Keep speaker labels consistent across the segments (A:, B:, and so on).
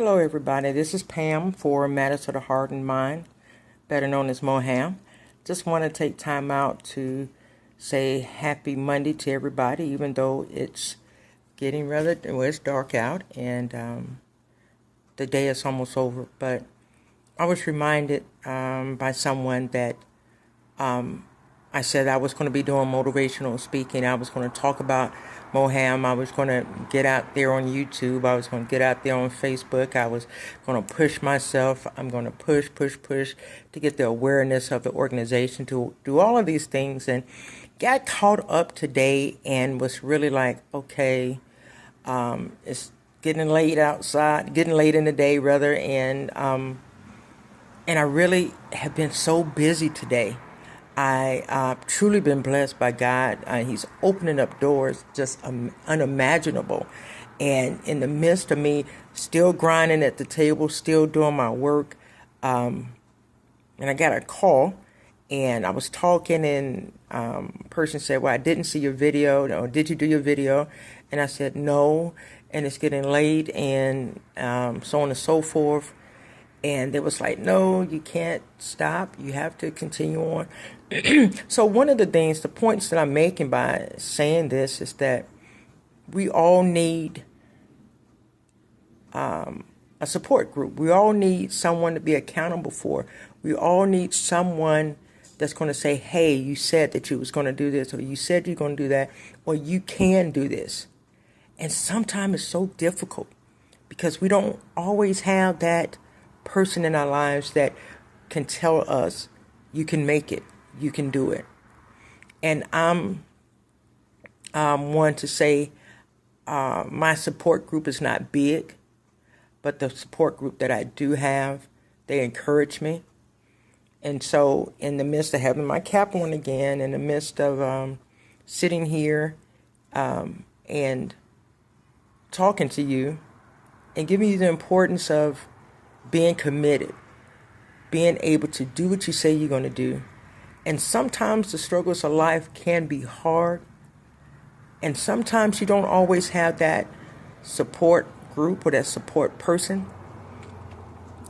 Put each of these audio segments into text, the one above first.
A: Hello, everybody. This is Pam for Matters of the Heart and Mind, better known as Moham. Just want to take time out to say happy Monday to everybody, even though it's getting it's dark out and the day is almost over. But I was reminded by someone that I said I was going to be doing motivational speaking. I was going to talk about Moham. I was going to get out there on YouTube. I was going to get out there on Facebook. I was going to push myself. I'm going to push to get the awareness of the organization, to do all of these things. And got caught up today and was really like, okay, it's getting late outside, getting late in the day rather. And I really have been so busy today. I truly been blessed by God. He's opening up doors just unimaginable. And in the midst of me still grinding at the table, still doing my work, and I got a call, and I was talking, and a person said, well, I didn't see your video. No, did you do your video? And I said, no, and it's getting late, and so on and so forth. And they was like, no, you can't stop. You have to continue on. So one of the things, the points that I'm making by saying this is that we all need a support group. We all need someone to be accountable for. We all need someone that's going to say, hey, you said that you was going to do this, or you said you're going to do that, or you can do this. And sometimes it's so difficult because we don't always have that person in our lives that can tell us, you can make it, you can do it. And I'm one to say my support group is not big, but the support group that I do have, they encourage me. And so in the midst of having my cap on again, in the midst of sitting here and talking to you and giving you the importance of being committed, being able to do what you say you're going to do. And sometimes the struggles of life can be hard. And sometimes you don't always have that support group or that support person.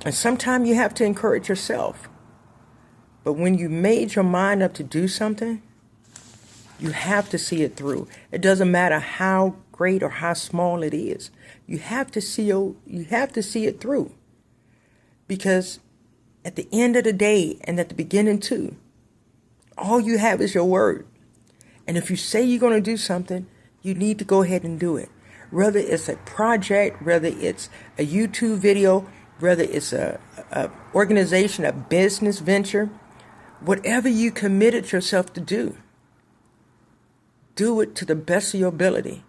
A: And sometimes you have to encourage yourself. But when you made your mind up to do something, you have to see it through. It doesn't matter how great or how small it is. You have to see it through. Because at the end of the day and at the beginning too, all you have is your word. And if you say you're going to do something, you need to go ahead and do it. Whether it's a project, whether it's a YouTube video, whether it's a organization, a business venture, whatever you committed yourself to do it to the best of your ability.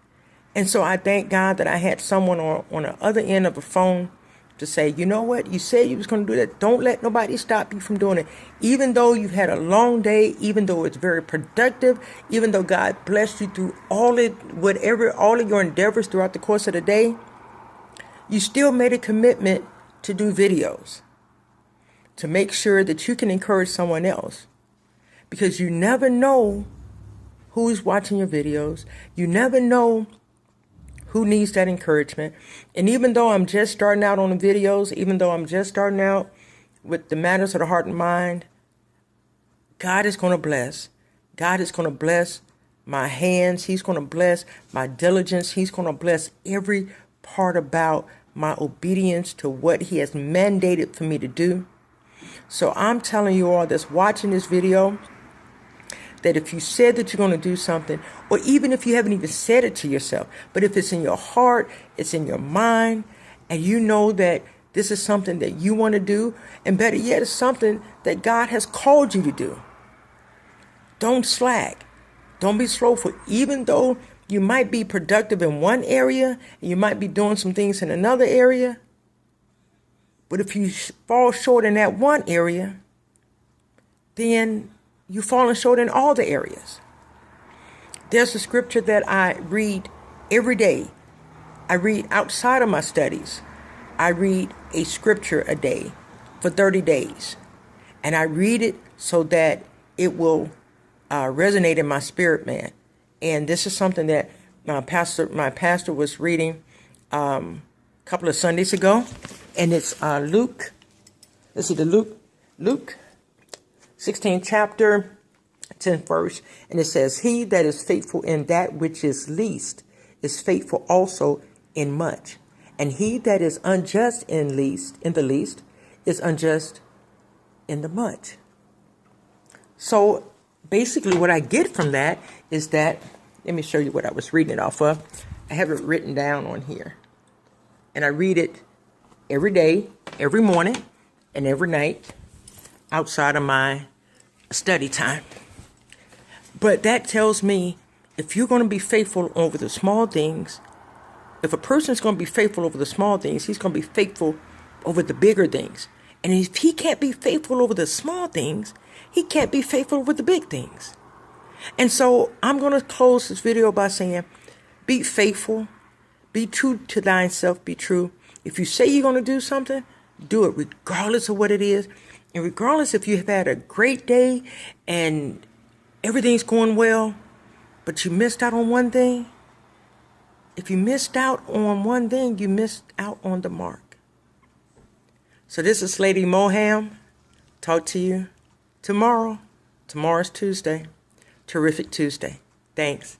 A: And so I thank God that I had someone on the other end of the phone to say, you know what, you said you was going to do that. Don't let nobody stop you from doing it. Even though you've had a long day, even though it's very productive, even though God blessed you through all of your endeavors throughout the course of the day, you still made a commitment to do videos, to make sure that you can encourage someone else. Because you never know who's watching your videos. You never know who needs that encouragement. And even though I'm just starting out on the videos, even though I'm just starting out with the matters of the heart and mind, God is going to bless. God is going to bless my hands. He's going to bless my diligence. He's going to bless every part about my obedience to what he has mandated for me to do. So I'm telling you all that's watching this video, that if you said that you're going to do something, or even if you haven't even said it to yourself, but if it's in your heart, it's in your mind, and you know that this is something that you want to do, and better yet, it's something that God has called you to do, don't slack. Don't be slowful. Even though you might be productive in one area, and you might be doing some things in another area, but if you fall short in that one area, then you've fallen short in all the areas. There's a scripture that I read every day. I read outside of my studies. I read a scripture a day for 30 days. And I read it so that it will resonate in my spirit, man. And this is something that my pastor was reading a couple of Sundays ago, and it's Luke. Let's see, Luke 16th chapter, 10th verse, and it says, "He that is faithful in that which is least is faithful also in much, and he that is unjust in the least is unjust in the much." So basically what I get from that is that, let me show you what I was reading it off of. I have it written down on here, and I read it every day, every morning, and every night outside of my study time. But that tells me, if you're going to be faithful over the small things, if a person's going to be faithful over the small things, he's going to be faithful over the bigger things. And if he can't be faithful over the small things, he can't be faithful over the big things. And so I'm going to close this video by saying, be faithful, be true to thyself, be true. If you say you're going to do something, do it regardless of what it is. And regardless if you've had a great day and everything's going well, but you missed out on one thing. If you missed out on one thing, you missed out on the mark. So this is Lady Moham. Talk to you tomorrow. Tomorrow's Tuesday. Terrific Tuesday. Thanks.